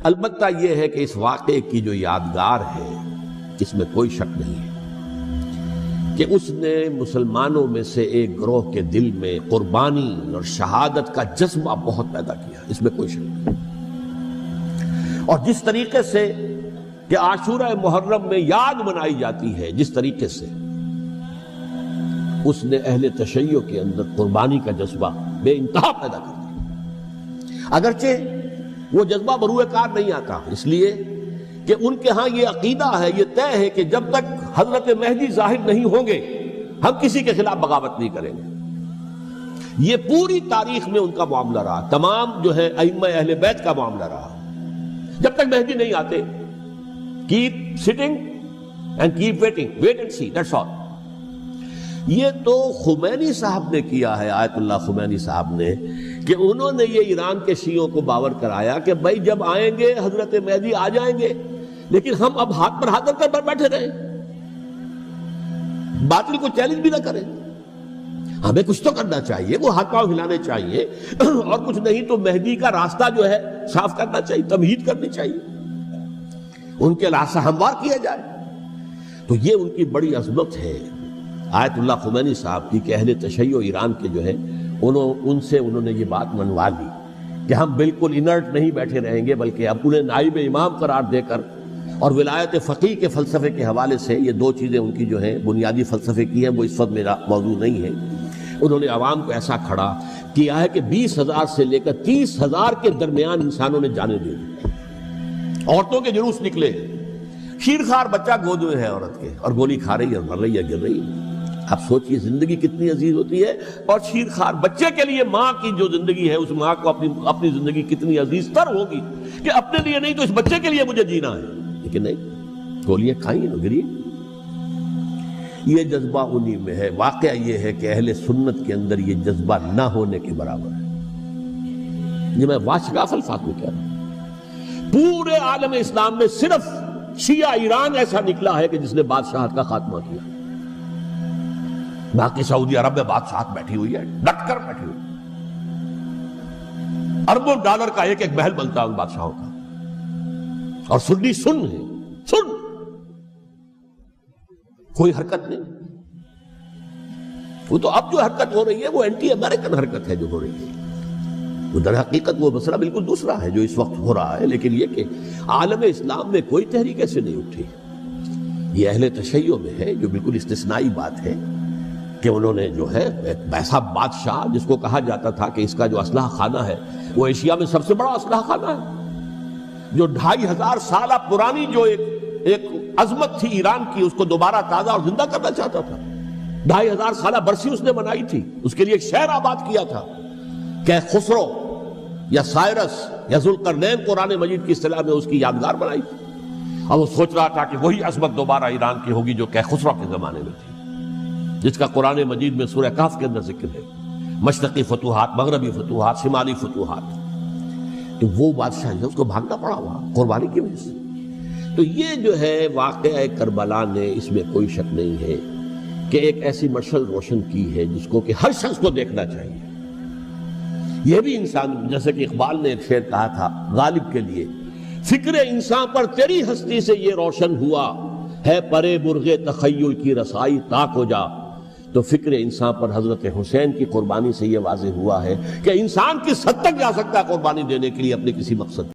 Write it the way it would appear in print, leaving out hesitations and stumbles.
البتہ یہ ہے کہ اس واقعے کی جو یادگار ہے اس میں کوئی شک نہیں ہے کہ اس نے مسلمانوں میں سے ایک گروہ کے دل میں قربانی اور شہادت کا جذبہ بہت پیدا کیا، اس میں کوئی شک نہیں۔ اور جس طریقے سے کہ عاشورہ محرم میں یاد منائی جاتی ہے، جس طریقے سے اس نے اہل تشیع کے اندر قربانی کا جذبہ بے انتہا پیدا کر دیا، اگرچہ وہ جذبہ بروئے کار نہیں آتا، اس لیے کہ ان کے ہاں یہ عقیدہ ہے، یہ طے ہے کہ جب تک حضرت مہدی ظاہر نہیں ہوں گے ہم کسی کے خلاف بغاوت نہیں کریں گے۔ یہ پوری تاریخ میں ان کا معاملہ رہا، تمام جو ہے ائمہ اہل بیت کا معاملہ رہا۔ جب تک مہدی نہیں آتے keep sitting and keep waiting, wait and see, that's all۔ یہ تو خمینی صاحب نے کیا ہے، آیت اللہ خمینی صاحب نے، کہ انہوں نے یہ ایران کے شیعوں کو باور کرایا کہ بھائی جب آئیں گے حضرت مہدی آ جائیں گے، لیکن ہم اب ہاتھ پر ہاتھ رکھ کر بیٹھے رہیں، باطل کو چیلنج بھی نہ کریں، ہمیں کچھ تو کرنا چاہیے، وہ ہاتھ پاؤں ہلانے چاہیے، اور کچھ نہیں تو مہدی کا راستہ جو ہے صاف کرنا چاہیے، تمہید کرنی چاہیے، ان کے راستہ ہموار کیا جائے۔ تو یہ ان کی بڑی عظمت ہے آیت اللہ خمینی صاحب کی کہ اہل تشیع ایران کے جو ہے ان سے انہوں نے یہ بات منوا لی کہ ہم بالکل انرٹ نہیں بیٹھے رہیں گے، بلکہ اب انہیں نائب امام قرار دے کر اور ولایت فقیہ کے فلسفے کے حوالے سے، یہ دو چیزیں ان کی جو ہیں بنیادی فلسفے کی ہیں، وہ اس وقت میرا موضوع نہیں ہے، انہوں نے عوام کو ایسا کھڑا کیا ہے کہ 20,000 سے لے کر 30,000 کے درمیان انسانوں نے جانیں دے دی، عورتوں کے جلوس نکلے، شیرخوار بچہ گود میں ہے عورت کے اور گولی کھا رہی ہے، مر رہی ہے، گر رہی ہے۔ آپ سوچئے زندگی کتنی عزیز ہوتی ہے، اور شیرخوار بچے کے لیے ماں کی جو زندگی ہے اس ماں کو اپنی زندگی کتنی عزیز تر ہوگی کہ اپنے لیے نہیں تو اس بچے کے لیے مجھے جینا ہے، لیکن نہیں، گولیاں کھائیں گری۔ یہ جذبہ انہی میں ہے۔ واقعہ یہ ہے کہ اہل سنت کے اندر یہ جذبہ نہ ہونے کے برابر ہے۔ یہ میں واشگاف الفاظ میں کہہ رہا ہوں، پورے عالم اسلام میں صرف شیعہ ایران ایسا نکلا ہے کہ جس نے بادشاہت کا خاتمہ کیا، باقی سعودی عرب میں بادشاہت بیٹھی ہوئی ہے، ڈٹ کر بیٹھی ہوئی، اربوں ڈالر کا ایک ایک محل بنتا ہے ان بادشاہوں کا، اور سنی سن ہے، سن، کوئی حرکت نہیں۔ وہ تو اب جو حرکت ہو رہی ہے وہ اینٹی امریکن حرکت ہے جو ہو رہی ہے، وہ در حقیقت وہ مسئلہ بالکل دوسرا ہے جو اس وقت ہو رہا ہے، لیکن یہ کہ عالم اسلام میں کوئی تحریک ایسے نہیں اٹھی۔ یہ اہل تشیع میں ہے جو بالکل استثنائی بات ہے کہ انہوں نے جو ہے ایک ایسا بادشاہ جس کو کہا جاتا تھا کہ اس کا جو اسلحہ خانہ ہے وہ ایشیا میں سب سے بڑا اسلحہ خانہ ہے، جو 2500 سالہ پرانی جو ایک عظمت تھی ایران کی، اس کو دوبارہ تازہ اور زندہ کرنا چاہتا تھا۔ 2500 سالہ برسی اس نے منائی تھی، اس کے لیے ایک شہر آباد کیا تھا کہ خسرو یا سائرس یا ذوالقرنین قرآن مجید کی اصطلاح میں اس کی یادگار بنائی تھی، اور وہ سوچ رہا تھا کہ وہی عظمت دوبارہ ایران کی ہوگی جو کہ خسرو کے زمانے میں تھی، جس کا قرآن مجید میں سورہ کہف کے اندر ذکر ہے، مشرقی فتوحات، مغربی فتوحات، شمالی فتوحات۔ تو وہ بادشاہ ہے، اس کو بھاگنا پڑا ہوا قربانی کی وجہ سے۔ تو یہ جو ہے واقعہ کربلا نے، اس میں کوئی شک نہیں ہے کہ ایک ایسی مشعل روشن کی ہے جس کو کہ ہر شخص کو دیکھنا چاہیے۔ یہ بھی انسان، جیسے کہ اقبال نے ایک شعر کہا تھا غالب کے لیے، فکر انسان پر تیری ہستی سے یہ روشن ہوا ہے، پرے مرغ تخیل کی رسائی تاک ہو جا۔ تو فکر انسان پر حضرت حسین کی قربانی سے یہ واضح ہوا ہے کہ انسان کس حد تک جا سکتا ہے قربانی دینے کے لیے اپنے کسی مقصد